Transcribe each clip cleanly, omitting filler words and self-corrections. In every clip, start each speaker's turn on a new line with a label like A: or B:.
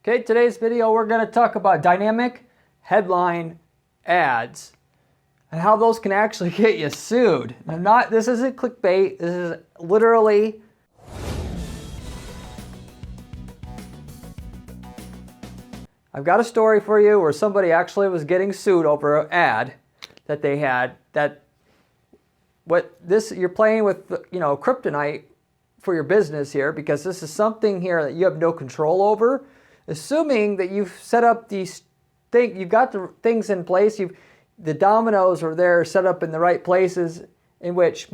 A: Okay, today's video we're going to talk about dynamic headline ads and how those can actually get you sued. Now, this isn't clickbait. This is literally I've got a story for you where somebody actually was getting sued over an ad that they had. You're playing with, kryptonite for your business here, because this is something here that you have no control over. Assuming that you've set up these things, you've got the things in place, the dominoes are there set up in the right places, in which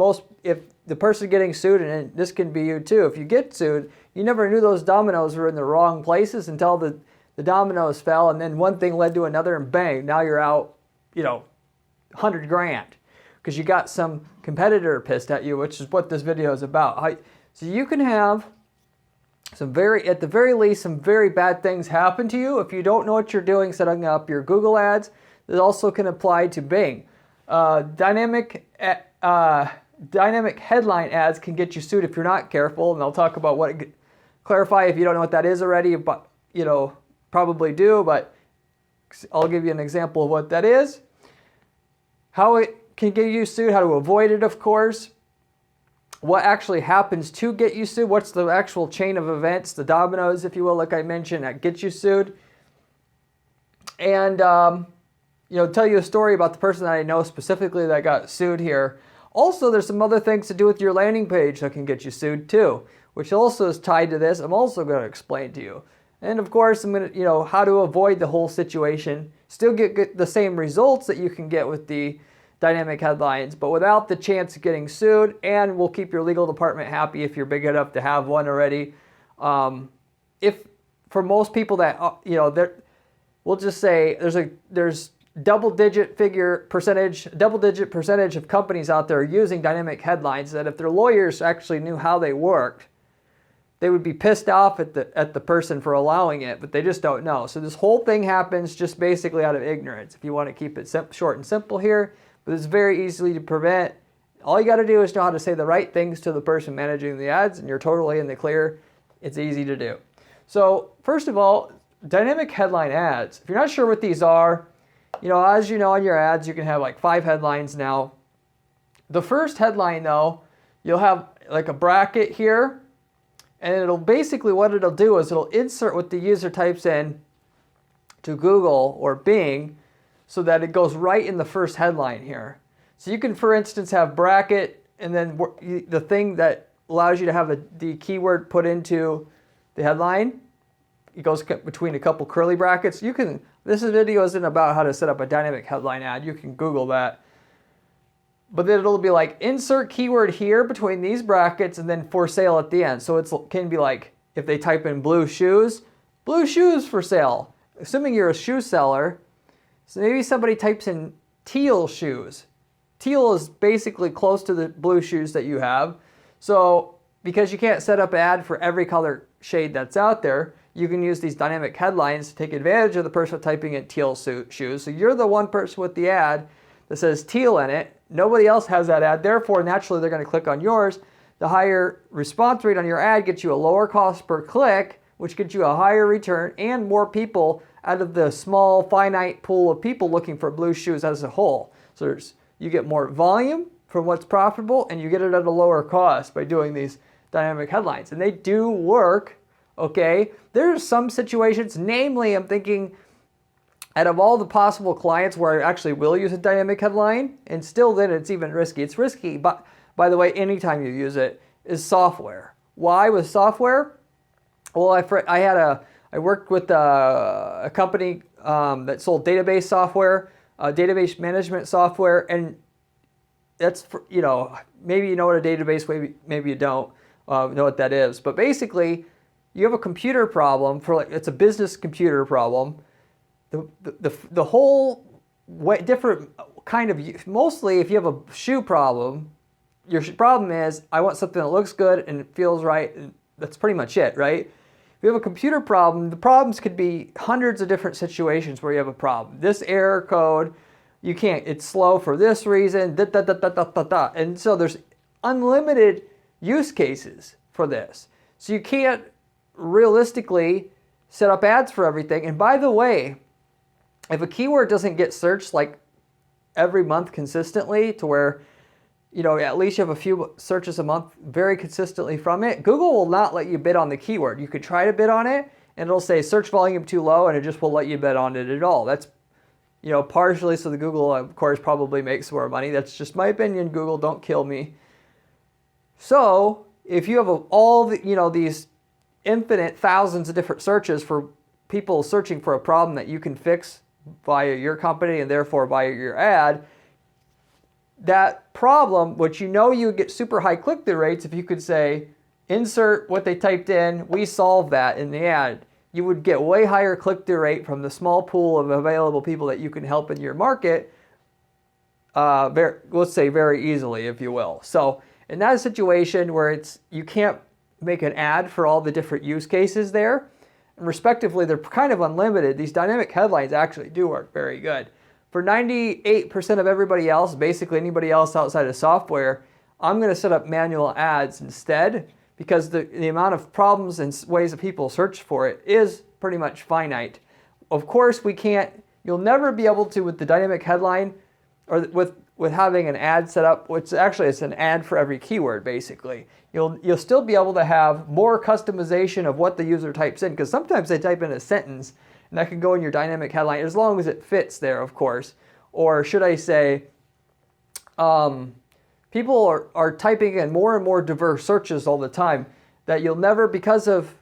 A: if the person getting sued, and this can be you too, if you get sued, you never knew those dominoes were in the wrong places until the dominoes fell, and then one thing led to another, and bang, now you're out, 100 grand because you got some competitor pissed at you, which is what this video is about. So you can have at the very least, some very bad things happen to you if you don't know what you're doing setting up your Google ads. That also can apply to Bing. Dynamic headline ads can get you sued if you're not careful, and I'll talk about clarify if you don't know what that is already, but probably do, but I'll give you an example of what that is. How it can get you sued, how to avoid it, of course. What actually happens to get you sued, what's the actual chain of events, the dominoes, if you will, like I mentioned, that gets you sued. And, tell you a story about the person that I know specifically that got sued here. Also, there's some other things to do with your landing page that can get you sued too, which also is tied to this. I'm also going to explain to you. And of course, I'm going to, how to avoid the whole situation, still get the same results that you can get with the dynamic headlines, but without the chance of getting sued, and we'll keep your legal department happy if you're big enough to have one already. If for most people that, we'll just say there's double-digit percentage of companies out there using dynamic headlines that if their lawyers actually knew how they worked, they would be pissed off at the person for allowing it, but they just don't know. So this whole thing happens just basically out of ignorance. If you want to keep it short and simple here, but it's very easily to prevent. All you got to do is know how to say the right things to the person managing the ads, and you're totally in the clear. It's easy to do. So first of all, dynamic headline ads. If you're not sure what these are, as you know on your ads, you can have like 5 headlines now. The first headline though, you'll have like a bracket here, and it'll basically, what it'll do is it'll insert what the user types in to Google or Bing, so that it goes right in the first headline here. So you can, for instance, have bracket, and then the thing that allows you to have the keyword put into the headline, it goes between a couple curly brackets. This video isn't about how to set up a dynamic headline ad. You can Google that. But then it'll be like, insert keyword here between these brackets, and then for sale at the end. So it can be like, if they type in blue shoes for sale. Assuming you're a shoe seller, so maybe somebody types in teal shoes. Teal is basically close to the blue shoes that you have. So because you can't set up an ad for every color shade that's out there, you can use these dynamic headlines to take advantage of the person typing in teal shoes. So you're the one person with the ad that says teal in it. Nobody else has that ad. Therefore, naturally, they're going to click on yours. The higher response rate on your ad gets you a lower cost per click, which gets you a higher return and more people out of the small finite pool of people looking for blue shoes as a whole. So you get more volume from what's profitable, and you get it at a lower cost by doing these dynamic headlines. And they do work, okay? There's some situations, namely I'm thinking out of all the possible clients where I actually will use a dynamic headline, and still then it's even risky. It's risky, but by the way, anytime you use it, is software. Why with software? Well, I worked with a company that sold database software, database management software, and that's maybe you know what a database, maybe you don't know what that is. But basically, you have a computer problem it's a business computer problem. The whole different kind of, mostly if you have a shoe problem, your problem is I want something that looks good and it feels right, and that's pretty much it, right? If you have a computer problem, the problems could be hundreds of different situations where you have a problem. This error code, it's slow for this reason, and so there's unlimited use cases for this. So you can't realistically set up ads for everything. And by the way, if a keyword doesn't get searched like every month consistently to where, you know, at least you have a few searches a month very consistently from it, Google will not let you bid on the keyword. You could try to bid on it and it'll say search volume too low, and it just won't let you bid on it at all. That's, you know, partially so the Google, of course, probably makes more money. That's just my opinion. Google, don't kill me. So if you have all the, you know, these infinite thousands of different searches for people searching for a problem that you can fix via your company and therefore via your ad, that problem, which you know you would get super high click-through rates if you could say, insert what they typed in, we solve that in the ad. You would get way higher click-through rate from the small pool of available people that you can help in your market, let's say very easily, if you will. So in that situation where you can't make an ad for all the different use cases there, and respectively, they're kind of unlimited. These dynamic headlines actually do work very good. For 98% of everybody else, basically anybody else outside of software, I'm going to set up manual ads instead because the amount of problems and ways that people search for it is pretty much finite. Of course, you'll never be able to with the dynamic headline or with having an ad set up, which actually is an ad for every keyword basically. You'll still be able to have more customization of what the user types in, because sometimes they type in a sentence and that can go in your dynamic headline as long as it fits there, of course. Or should I say, people are typing in more and more diverse searches all the time that you'll never, because of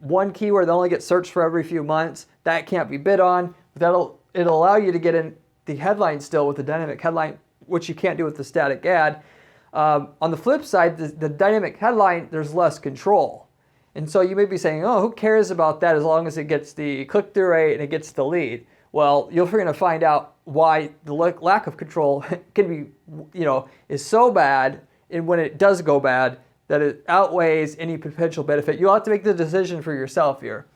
A: one keyword that only gets searched for every few months, that can't be bid on. It'll allow you to get in the headline still with the dynamic headline, which you can't do with the static ad. On the flip side, the dynamic headline, there's less control. And so you may be saying, oh, who cares about that as long as it gets the click-through rate and it gets the lead? Well, you're going to find out why the lack of control can be, you know, is so bad, and when it does go bad, that it outweighs any potential benefit. You'll have to make the decision for yourself here.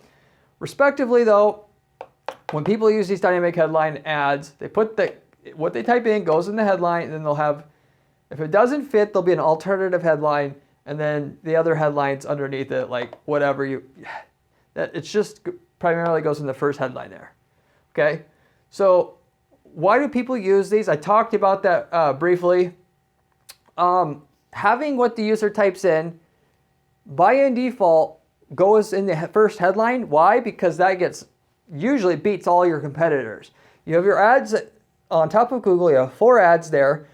A: Respectively, though, when people use these dynamic headline ads, they put what they type in goes in the headline, and then they'll have, if it doesn't fit, there'll be an alternative headline, and then the other headlines underneath it, like whatever it's just primarily goes in the first headline there. Okay, so why do people use these? I talked about that briefly. Having what the user types in by default goes in the first headline. Why? Because that usually beats all your competitors. You have your ads on top of Google. You have 4 ads there.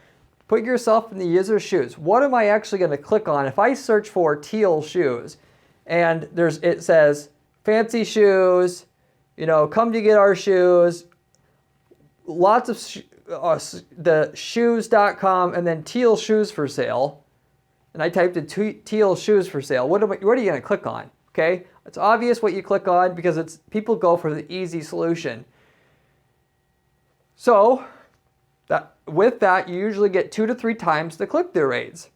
A: Put yourself in the user's shoes. What am I actually going to click on? If I search for teal shoes and it says fancy shoes, you know, come to get our shoes, lots of the shoes.com, and then teal shoes for sale, and I typed in teal shoes for sale, what are you going to click on? Okay, it's obvious what you click on because people go for the easy solution. So with that, you usually get 2 to 3 times the click-through rates.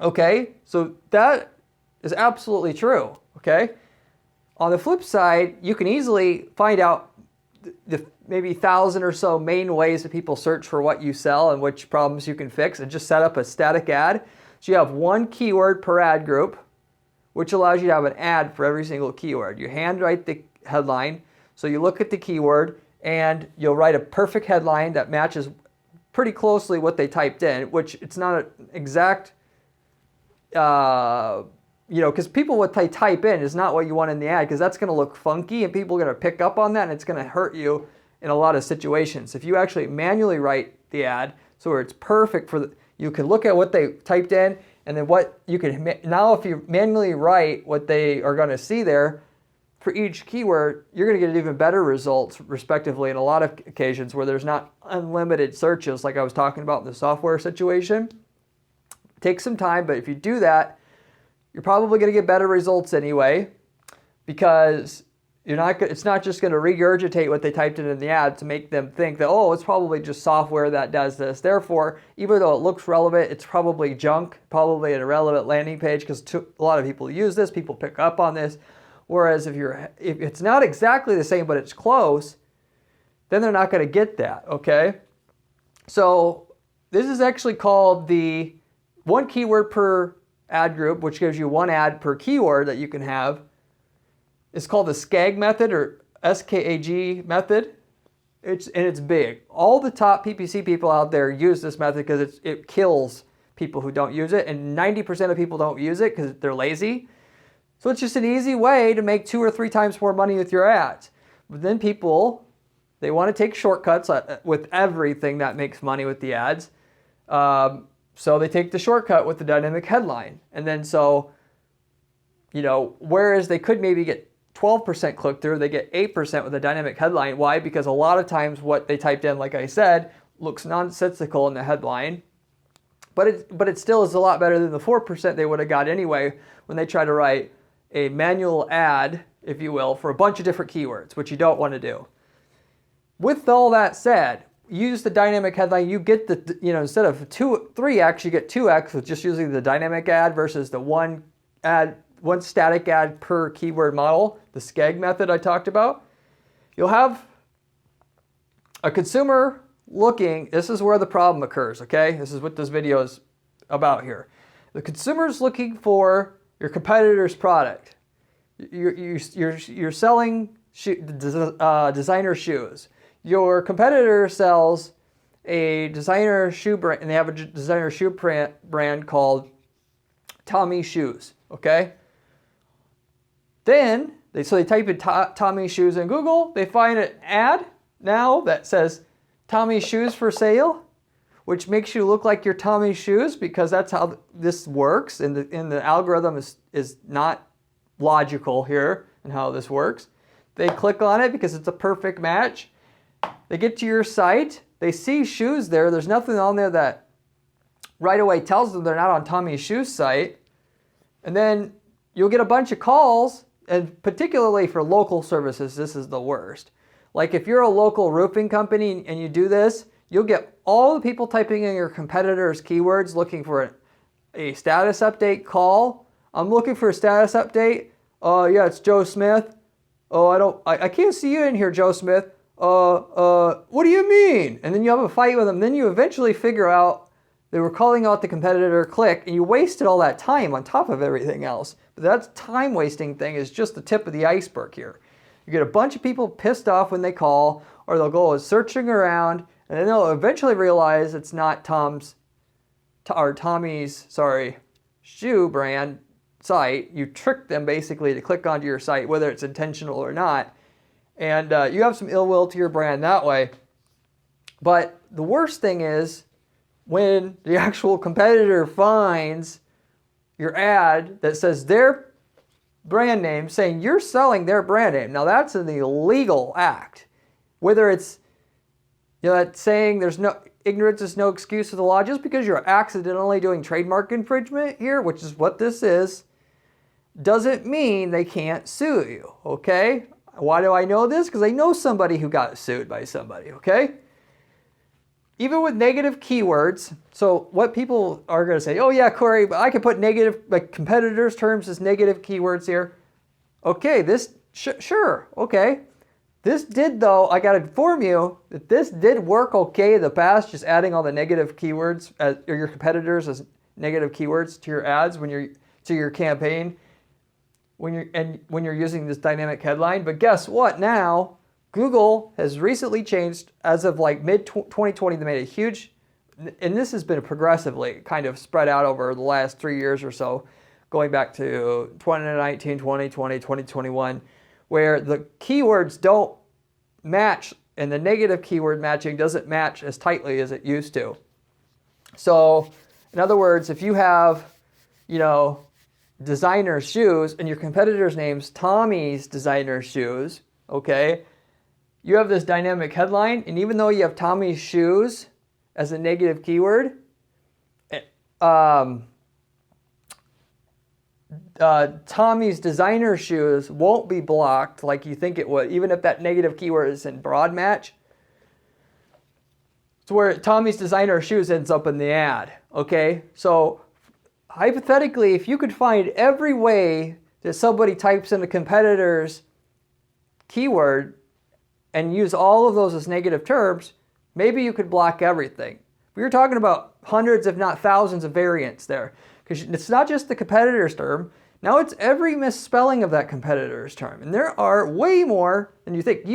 A: Okay, so that is absolutely true. Okay, on the flip side, you can easily find out the maybe 1,000 or so main ways that people search for what you sell and which problems you can fix, and just set up a static ad. So you have 1 keyword per ad group, which allows you to have an ad for every single keyword. You handwrite the headline, so you look at the keyword and you'll write a perfect headline that matches pretty closely what they typed in, which it's not an exact, because people, what they type in is not what you want in the ad, because that's going to look funky and people are going to pick up on that, and it's going to hurt you in a lot of situations. If you actually manually write the ad so where it's perfect you can look at what they typed in, and then what you can, now if you manually write what they are going to see there for each keyword, you're going to get even better results respectively in a lot of occasions where there's not unlimited searches like I was talking about in the software situation. It takes some time, but if you do that, you're probably going to get better results anyway, because it's not just going to regurgitate what they typed in the ad to make them think that, oh, it's probably just software that does this. Therefore, even though it looks relevant, it's probably junk, probably an irrelevant landing page, because a lot of people use this, people pick up on this. Whereas if it's not exactly the same, but it's close, then they're not going to get that, okay? So this is actually called the 1 keyword per ad group, which gives you 1 ad per keyword that you can have. It's called the SKAG method, or SKAG method. It's big. All the top PPC people out there use this method because it kills people who don't use it, and 90% of people don't use it because they're lazy. So it's just an easy way to make 2 or 3 times more money with your ads. But then people, they want to take shortcuts with everything that makes money with the ads. So they take the shortcut with the dynamic headline. And then so, whereas they could maybe get 12% click-through, they get 8% with a dynamic headline. Why? Because a lot of times what they typed in, like I said, looks nonsensical in the headline. But it still is a lot better than the 4% they would have got anyway when they try to write a manual ad, if you will, for a bunch of different keywords, which you don't want to do. With all that said, use the dynamic headline. You get the, instead of 3x, you get 2x with just using the dynamic ad versus the one static ad per keyword model, the SKAG method I talked about. You'll have a consumer looking, this is where the problem occurs, okay? This is what this video is about here. The consumer's looking for your competitor's product. You're selling designer shoes. Your competitor sells a designer shoe brand, and they have a designer shoe brand called Tommy Shoes, okay? Then, they type in Tommy Shoes in Google. They find an ad now that says Tommy Shoes for sale, which makes you look like you're Tommy Shoes, because that's how this works. And the algorithm is not logical here in how this works. They click on it because it's a perfect match. They get to your site. They see shoes there. There's nothing on there that right away tells them they're not on Tommy Shoes site. And then you'll get a bunch of calls, and particularly for local services, this is the worst. Like if you're a local roofing company and you do this, you'll get all the people typing in your competitors' keywords looking for a status update call. I'm looking for a status update. Yeah, it's Joe Smith. I can't see you in here, Joe Smith. What do you mean? And then you have a fight with them. Then you eventually figure out they were calling out the competitor click, and you wasted all that time on top of everything else. But that time wasting thing is just the tip of the iceberg here. You get a bunch of people pissed off when they call, or they'll go searching around, and then they'll eventually realize it's not Tommy's shoe brand site. You trick them basically to click onto your site, whether it's intentional or not. And you have some ill will to your brand that way. But the worst thing is when the actual competitor finds your ad that says their brand name, saying you're selling their brand name. Now that's an illegal act. Whether it's that's saying there's no ignorance is no excuse for the law, just because you're accidentally doing trademark infringement here, which is what this is, doesn't mean they can't sue you, okay? Why do I know this? Because I know somebody who got sued by somebody, okay? Even with negative keywords, so what people are going to say, oh yeah, Corey, but I can put negative, like competitors' terms as negative keywords here. Okay, sure, okay. This did though, I got to inform you that this did work okay in the past, just adding all the negative keywords, or your competitors as negative keywords to your ads to your campaign when you're using this dynamic headline. But guess what now? Google has recently changed, as of like mid-2020, they made a huge, and this has been progressively kind of spread out over the last 3 years or so, going back to 2019, 2020, 2021, where the keywords don't match, and the negative keyword matching doesn't match as tightly as it used to. So, in other words, if you have, designer shoes, and your competitor's name's Tommy's Designer Shoes, okay, you have this dynamic headline, and even though you have Tommy's Shoes as a negative keyword, Tommy's Designer Shoes won't be blocked like you think it would, even if that negative keyword is in broad match. It's where Tommy's Designer Shoes ends up in the ad, okay? So hypothetically, if you could find every way that somebody types in a competitor's keyword and use all of those as negative terms, maybe you could block everything. We were talking about hundreds, if not thousands, of variants there. Because it's not just the competitor's term. Now it's every misspelling of that competitor's term. And there are way more than you think.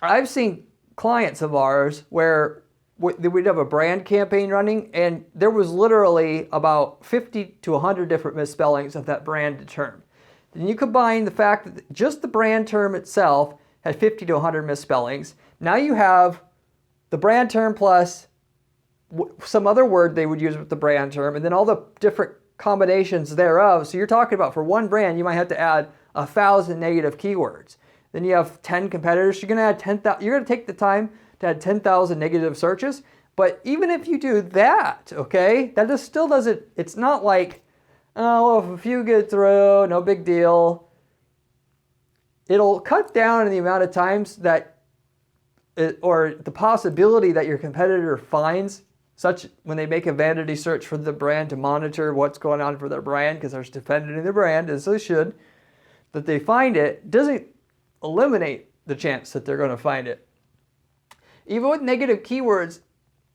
A: I've seen clients of ours where we'd have a brand campaign running and there was literally about 50 to 100 different misspellings of that brand term. Then you combine the fact that just the brand term itself had 50 to 100 misspellings. Now you have the brand term plus some other word they would use with the brand term, and then all the different combinations thereof. So you're talking about for one brand, you might have to add 1,000 negative keywords. Then you have 10 competitors. You're going to add 10,000. You're going to take the time to add 10,000 negative searches. But even if you do that, okay, that just still doesn't. It's not like, oh, well, if a few get through, no big deal. It'll cut down on the amount of times that, or the possibility that your competitor finds such when they make a vanity search for the brand to monitor what's going on for their brand, because they're defending their brand as they should, that they find it doesn't eliminate the chance that they're going to find it. Even with negative keywords,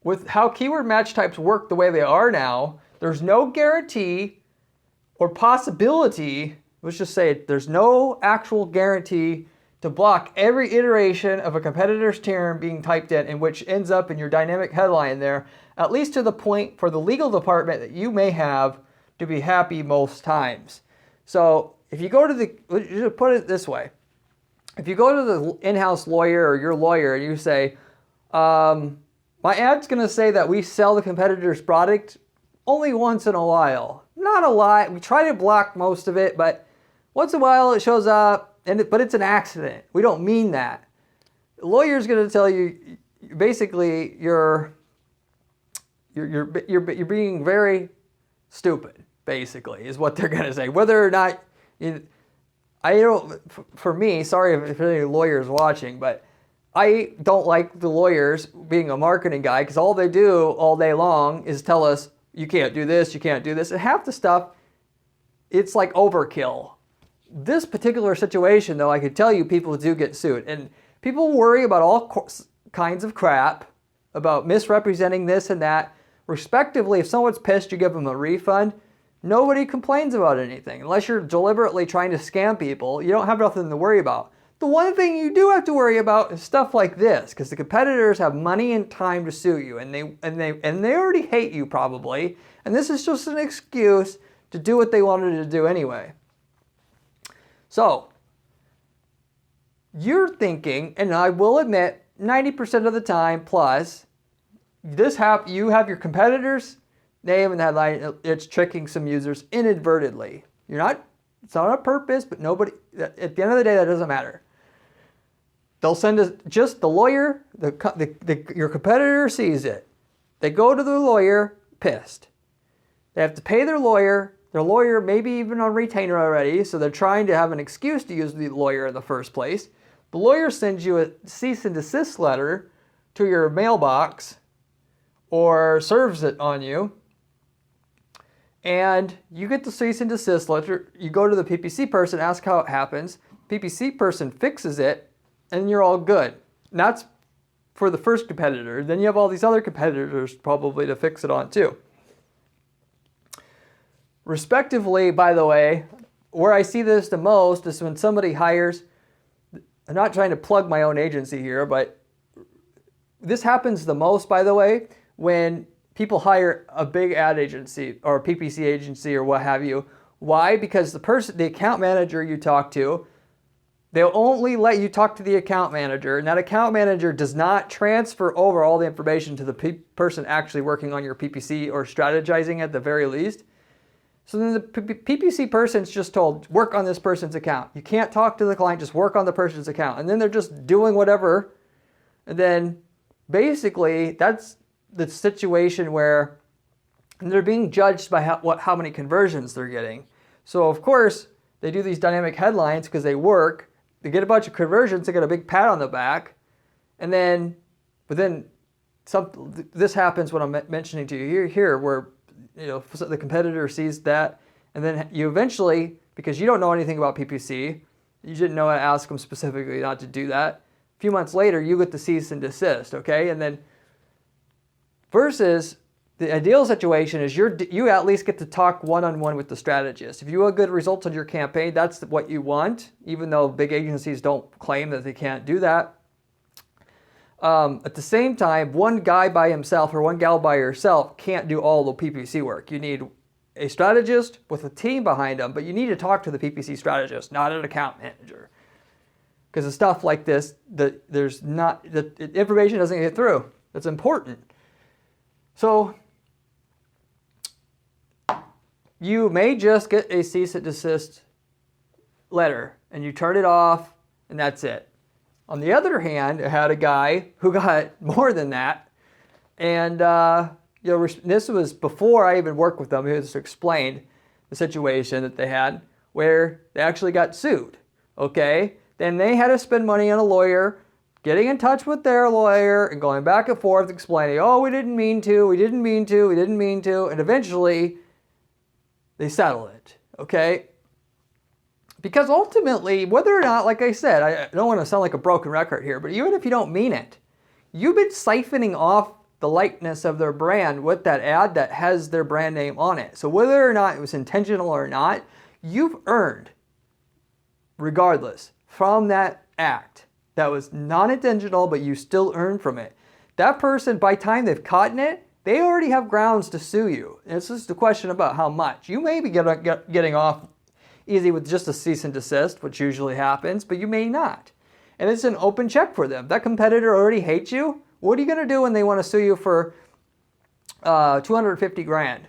A: with how keyword match types work the way they are now, there's no guarantee or possibility, let's just say it, there's no actual guarantee to block every iteration of a competitor's term being typed in which ends up in your dynamic headline there, at least to the point for the legal department that you may have to be happy most times. So if you go to just put it this way, if you go to the in-house lawyer or your lawyer and you say, my ad's going to say that we sell the competitor's product only once in a while. Not a lot. We try to block most of it, but once in a while it shows up, but it's an accident. We don't mean that. The lawyer's going to tell you, basically, you're being very stupid, basically, is what they're going to say. Whether or not, I don't, for me, sorry if any lawyers watching, but I don't like the lawyers being a marketing guy, because all they do all day long is tell us, you can't do this, you can't do this. And half the stuff, it's like overkill. This particular situation, though, I could tell you people do get sued. And people worry about all kinds of crap, about misrepresenting this and that. Respectively, if someone's pissed, you give them a refund. Nobody complains about anything. Unless you're deliberately trying to scam people, you don't have nothing to worry about. The one thing you do have to worry about is stuff like this, because the competitors have money and time to sue you, and they already hate you probably, and this is just an excuse to do what they wanted to do anyway. So, you're thinking, and I will admit, 90% of the time plus, you have your competitor's name in the headline. It's tricking some users inadvertently. It's not on purpose, but at the end of the day, that doesn't matter. They'll send us, just the lawyer, your competitor sees it. They go to the lawyer pissed. They have to pay their lawyer maybe even on retainer already, so they're trying to have an excuse to use the lawyer in the first place. The lawyer sends you a cease and desist letter to your mailbox or serves it on you, and you get the cease and desist letter. You go to the PPC person, ask how it happens. PPC person fixes it, and you're all good. And that's for the first competitor. Then you have all these other competitors probably to fix it on too. Respectively, by the way, where I see this the most is when somebody hires, I'm not trying to plug my own agency here, but this happens the most, by the way, when people hire a big ad agency or a PPC agency or what have you. Why? Because the account manager you talk to, they'll only let you talk to the account manager, and that account manager does not transfer over all the information to the person actually working on your PPC or strategizing at the very least. So then the PPC person's just told, work on this person's account. You can't talk to the client, just work on the person's account. And then they're just doing whatever. And then basically that's the situation where they're being judged by how many conversions they're getting. So of course, they do these dynamic headlines because they work. They get a bunch of conversions, they get a big pat on the back. And then, this happens when I'm mentioning to you here where the competitor sees that, and then you eventually, because you don't know anything about PPC, you didn't know how to ask them specifically not to do that. A few months later, you get the cease and desist, okay? And then versus the ideal situation is you at least get to talk one-on-one with the strategist. If you have good results on your campaign, that's what you want, even though big agencies don't claim that they can't do that. At the same time, one guy by himself or one gal by herself can't do all the PPC work. You need a strategist with a team behind them, but you need to talk to the PPC strategist, not an account manager. Because of stuff like this, the information doesn't get through. That's important. So you may just get a cease and desist letter and you turn it off and that's it. On the other hand, I had a guy who got more than that, and this was before I even worked with them. He just explained the situation that they had where they actually got sued. Okay, then they had to spend money on a lawyer, getting in touch with their lawyer and going back and forth explaining, oh, we didn't mean to, and eventually they settled it. Okay. Because ultimately, whether or not, like I said, I don't want to sound like a broken record here, but even if you don't mean it, you've been siphoning off the likeness of their brand with that ad that has their brand name on it. So whether or not it was intentional or not, you've earned, regardless, from that act that was non-intentional, but you still earned from it. That person, by the time they've caught it, they already have grounds to sue you. And it's just a question about how much. You may be getting off easy with just a cease and desist, which usually happens, but you may not. And it's an open check for them. That competitor already hates you. What are you going to do when they want to sue you for $250,000?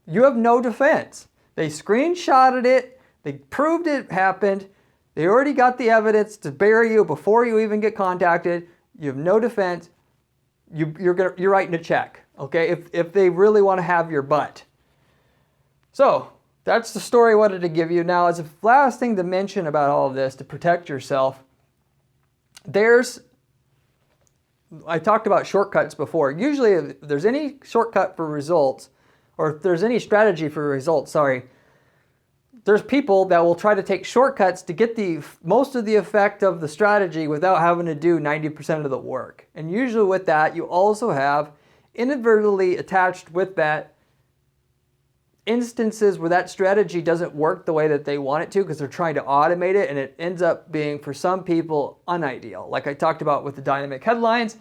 A: You have no defense. They screenshotted it. They proved it happened. They already got the evidence to bury you before you even get contacted. You have no defense. You're writing a check, okay, if they really want to have your butt. So that's the story I wanted to give you. Now, as a last thing to mention about all of this, to protect yourself, I talked about shortcuts before. Usually, if there's any shortcut for results, or if there's any strategy for results, there's people that will try to take shortcuts to get most of the effect of the strategy without having to do 90% of the work. And usually with that, you also have inadvertently attached with that instances where that strategy doesn't work the way that they want it to because they're trying to automate it, and it ends up being, for some people, unideal. Like I talked about with the dynamic headlines,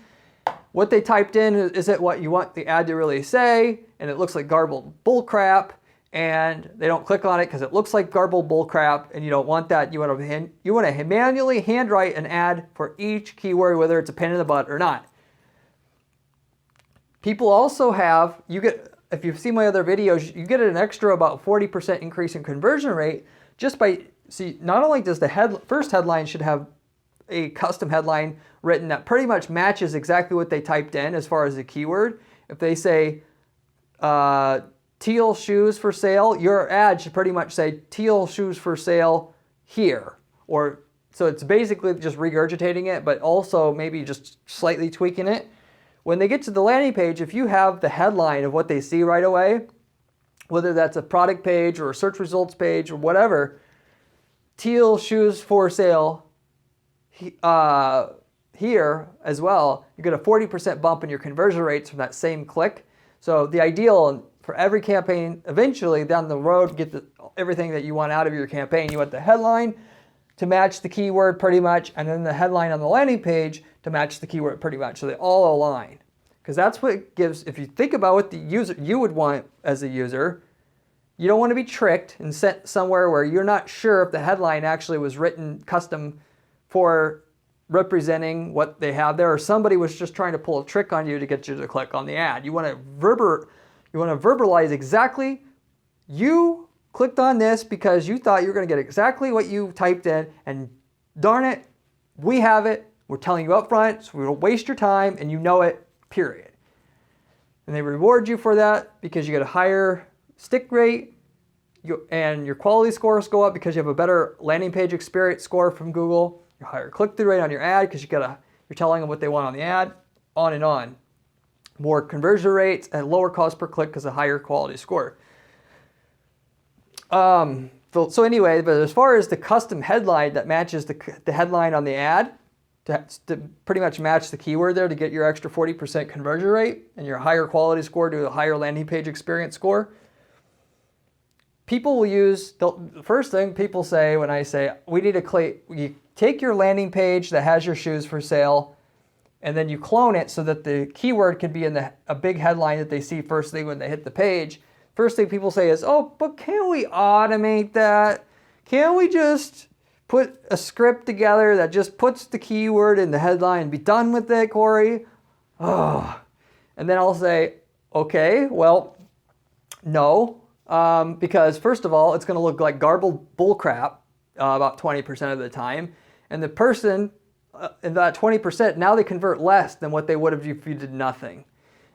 A: what they typed in isn't what you want the ad to really say, and it looks like garbled bullcrap, and they don't click on it because it looks like garbled bullcrap, and you don't want that. You want to manually handwrite an ad for each keyword, whether it's a pain in the butt or not. People also have, if you've seen my other videos, you get an extra about 40% increase in conversion rate just by, not only does the first headline should have a custom headline written that pretty much matches exactly what they typed in as far as the keyword. If they say teal shoes for sale, your ad should pretty much say teal shoes for sale here. So it's basically just regurgitating it, but also maybe just slightly tweaking it. When they get to the landing page, if you have the headline of what they see right away, whether that's a product page or a search results page or whatever, teal shoes for sale here as well, you get a 40% bump in your conversion rates from that same click. So the ideal for every campaign, eventually down the road, get everything that you want out of your campaign. You want the headline to match the keyword pretty much, and then the headline on the landing page to match the keyword pretty much, so they all align. Because that's what gives, if you think about what the user you would want as a user, you don't want to be tricked and sent somewhere where you're not sure if the headline actually was written custom for representing what they have there, or somebody was just trying to pull a trick on you to get you to click on the ad. You want to verbalize exactly, you clicked on this because you thought you were going to get exactly what you typed in, and darn it, we have it. We're telling you up front, so we don't waste your time, and you know it, period. And they reward you for that because you get a higher stick rate, and your quality scores go up because you have a better landing page experience score from Google, your higher click-through rate on your ad because you're telling them what they want on the ad, on and on. More conversion rates and lower cost per click because of higher quality score. So anyway, but as far as the custom headline that matches the headline on the ad, to pretty much match the keyword there to get your extra 40% conversion rate and your higher quality score to a higher landing page experience score. People will use, the first thing people say when I say, we need to you take your landing page that has your shoes for sale, and then you clone it so that the keyword can be in a big headline that they see first thing when they hit the page. First thing people say is, oh, but can't we automate that? Can't we just put a script together that just puts the keyword in the headline and be done with it, Corey? Oh. And then I'll say, okay, well, no. Because first of all, it's going to look like garbled bullcrap about 20% of the time. And the person in that 20%, now they convert less than what they would have if you did nothing.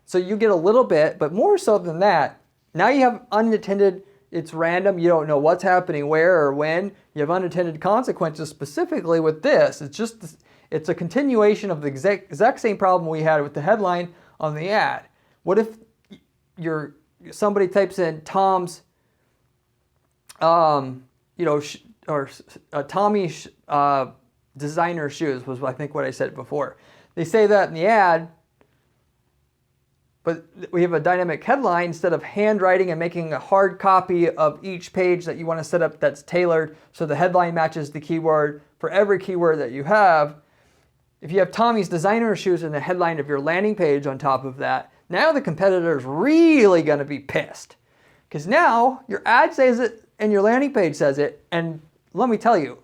A: So you get a little bit, but more so than that, now you have unintended, it's random, you don't know what's happening where or when. You have unintended consequences specifically with this. It's a continuation of the exact same problem we had with the headline on the ad. What if somebody types in Tom's, Tommy's designer shoes was I think what I said before. They say that in the ad, but we have a dynamic headline instead of handwriting and making a hard copy of each page that you want to set up that's tailored so the headline matches the keyword for every keyword that you have. If you have Tommy's designer shoes in the headline of your landing page on top of that, now the competitor is really going to be pissed. Because now your ad says it and your landing page says it, and let me tell you,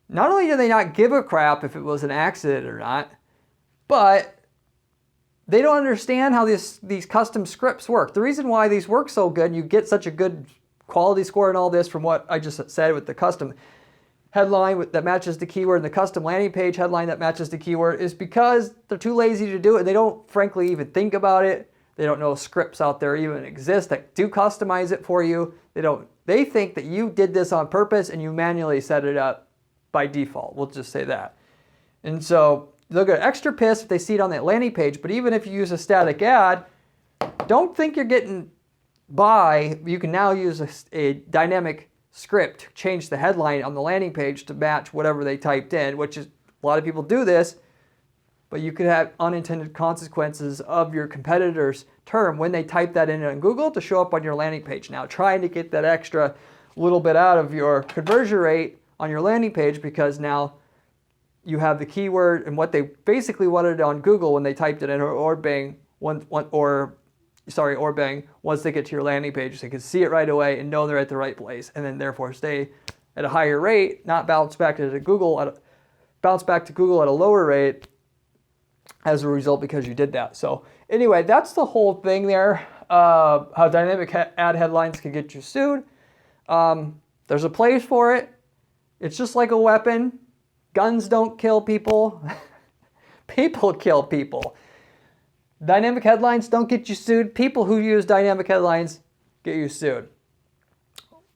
A: not only do they not give a crap if it was an accident or not, but they don't understand how these custom scripts work. The reason why these work so good and you get such a good quality score and all this from what I just said with the custom headline that matches the keyword and the custom landing page headline that matches the keyword is because they're too lazy to do it. They don't frankly even think about it. They don't know scripts out there even exist that do customize it for you. They think that you did this on purpose and you manually set it up by default. We'll just say that. And so they'll get extra pissed if they see it on that landing page, but even if you use a static ad, don't think you're getting by. You can now use a dynamic script to change the headline on the landing page to match whatever they typed in, which is, a lot of people do this, but you could have unintended consequences of your competitor's term when they type that in on Google to show up on your landing page. Now, trying to get that extra little bit out of your conversion rate on your landing page because now you have the keyword and what they basically wanted on Google when they typed it in, or Bing, or Bing, once they get to your landing page, they can see it right away and know they're at the right place, and then therefore stay at a higher rate, not bounce back to Google at a lower rate as a result because you did that. So anyway, that's the whole thing there. How dynamic ad headlines can get you sued. There's a place for it. It's just like a weapon. Guns don't kill people. People kill people. Dynamic headlines don't get you sued. People who use dynamic headlines get you sued,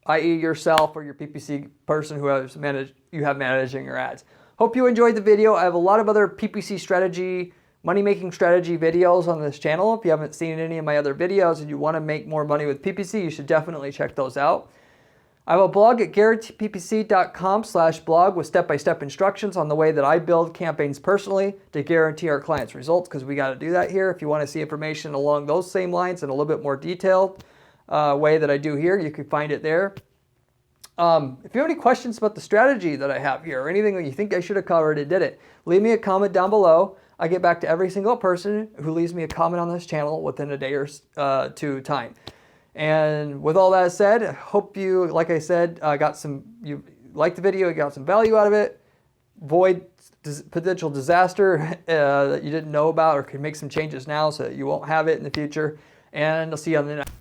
A: i.e. yourself or your PPC person who you have managing your ads. Hope you enjoyed the video. I have a lot of other PPC strategy, money-making strategy videos on this channel. If you haven't seen any of my other videos and you want to make more money with PPC, you should definitely check those out. I have a blog at guaranteeppc.com/blog with step-by-step instructions on the way that I build campaigns personally to guarantee our clients results, because we got to do that here. If you want to see information along those same lines in a little bit more detailed way that I do here, you can find it there. If you have any questions about the strategy that I have here or anything that you think I should have covered and did it, leave me a comment down below. I get back to every single person who leaves me a comment on this channel within a day or two time. And with all that said, I hope you, like I said, you liked the video, you got some value out of it. Avoid potential disaster that you didn't know about, or can make some changes now so that you won't have it in the future. And I'll see you on the next.